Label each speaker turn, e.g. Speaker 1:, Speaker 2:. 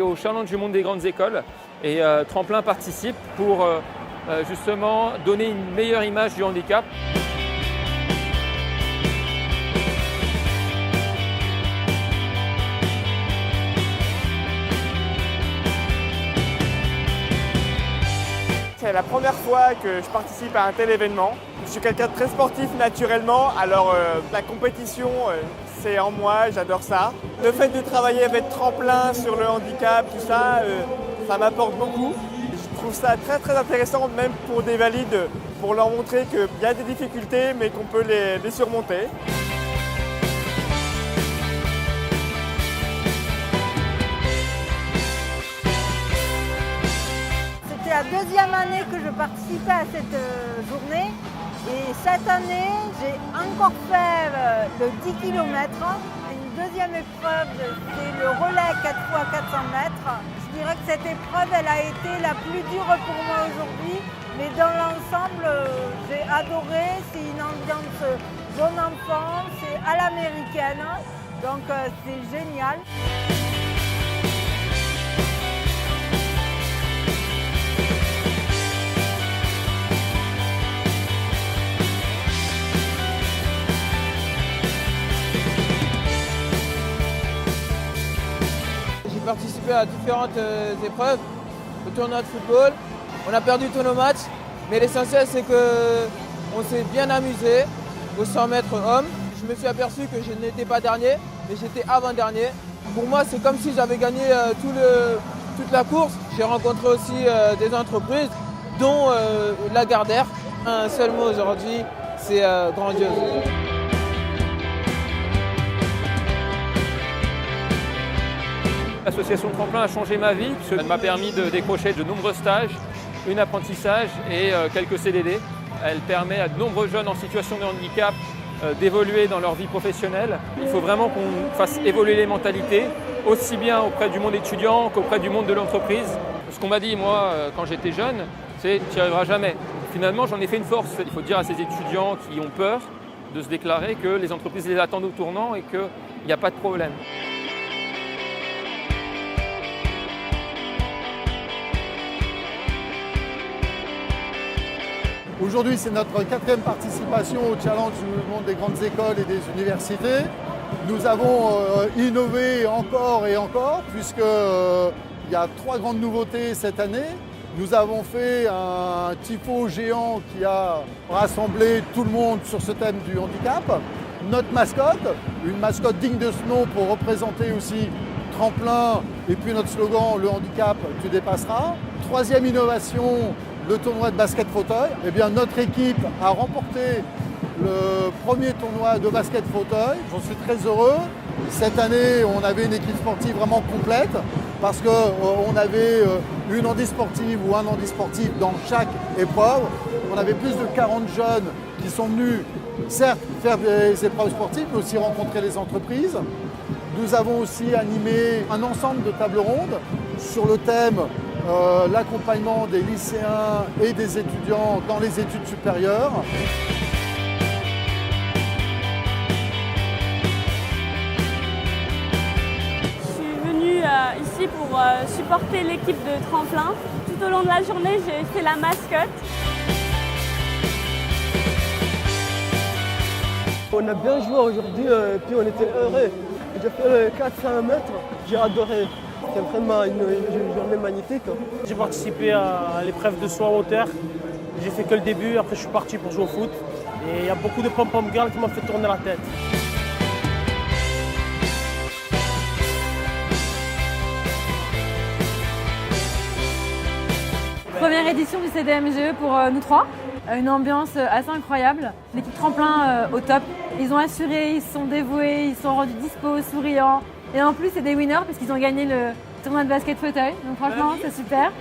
Speaker 1: au Challenge du monde des grandes écoles et Tremplin participe pour justement donner une meilleure image du handicap.
Speaker 2: C'est la première fois que je participe à un tel événement. Je suis quelqu'un de très sportif naturellement, alors la compétition c'est en moi, j'adore ça. Le fait de travailler avec Tremplin sur le handicap, tout ça, ça m'apporte beaucoup. Je trouve ça très très intéressant même pour des valides, pour leur montrer qu'il y a des difficultés mais qu'on peut les surmonter.
Speaker 3: C'est la deuxième année que je participais à cette journée et cette année j'ai encore fait le 10 km. Une deuxième épreuve, c'est le relais 4x400 mètres. Je dirais que cette épreuve elle a été la plus dure pour moi aujourd'hui, mais dans l'ensemble j'ai adoré. C'est une ambiance bon enfant, c'est à l'américaine, donc c'est génial.
Speaker 4: J'ai participé à différentes épreuves, au tournoi de football. On a perdu tous nos matchs, mais l'essentiel c'est qu'on s'est bien amusé aux 100 mètres hommes. Je me suis aperçu que je n'étais pas dernier, mais j'étais avant-dernier. Pour moi, c'est comme si j'avais gagné toute la course. J'ai rencontré aussi des entreprises, dont Lagardère. Un seul mot aujourd'hui, c'est grandiose.
Speaker 1: L'association Tremplin a changé ma vie, puisqu'elle m'a permis de décrocher de nombreux stages, un apprentissage et quelques CDD. Elle permet à de nombreux jeunes en situation de handicap d'évoluer dans leur vie professionnelle. Il faut vraiment qu'on fasse évoluer les mentalités, aussi bien auprès du monde étudiant qu'auprès du monde de l'entreprise. Ce qu'on m'a dit, moi, quand j'étais jeune, c'est « tu n'y arriveras jamais ». Finalement, j'en ai fait une force. Il faut dire à ces étudiants qui ont peur de se déclarer que les entreprises les attendent au tournant et qu'il n'y a pas de problème.
Speaker 5: Aujourd'hui, c'est notre 4e participation au Challenge du monde des grandes écoles et des universités. Nous avons innové encore et encore, puisqu'il y a 3 grandes nouveautés cette année. Nous avons fait un tifo géant qui a rassemblé tout le monde sur ce thème du handicap. Notre mascotte, une mascotte digne de ce nom pour représenter aussi Tremplin et puis notre slogan « Le handicap, tu dépasseras ». 3e innovation, le tournoi de basket fauteuil. Eh bien, notre équipe a remporté le premier tournoi de basket fauteuil. J'en suis très heureux. Cette année, on avait une équipe sportive vraiment complète parce qu'on avait une handisportive ou un handisportif dans chaque épreuve. On avait plus de 40 jeunes qui sont venus, certes, faire des épreuves sportives, mais aussi rencontrer les entreprises. Nous avons aussi animé un ensemble de tables rondes sur le thème l'accompagnement des lycéens et des étudiants dans les études supérieures.
Speaker 6: Je suis venue ici pour supporter l'équipe de Tremplin. Tout au long de la journée, j'ai fait la mascotte.
Speaker 7: On a bien joué aujourd'hui, puis on était heureux. J'ai fait 400 mètres, j'ai adoré. C'était vraiment une journée magnifique.
Speaker 8: J'ai participé à l'épreuve de saut en hauteur. J'ai fait que le début, après je suis parti pour jouer au foot. Et il y a beaucoup de pom-pom girls qui m'ont fait tourner la tête.
Speaker 9: Première édition du CDMGE pour nous 3. Une ambiance assez incroyable. L'équipe Tremplin au top. Ils ont assuré, ils se sont dévoués, ils se sont rendus dispo, souriants. Et en plus, c'est des winners parce qu'ils ont gagné le tournoi de basket fauteuil. Donc franchement, c'est super.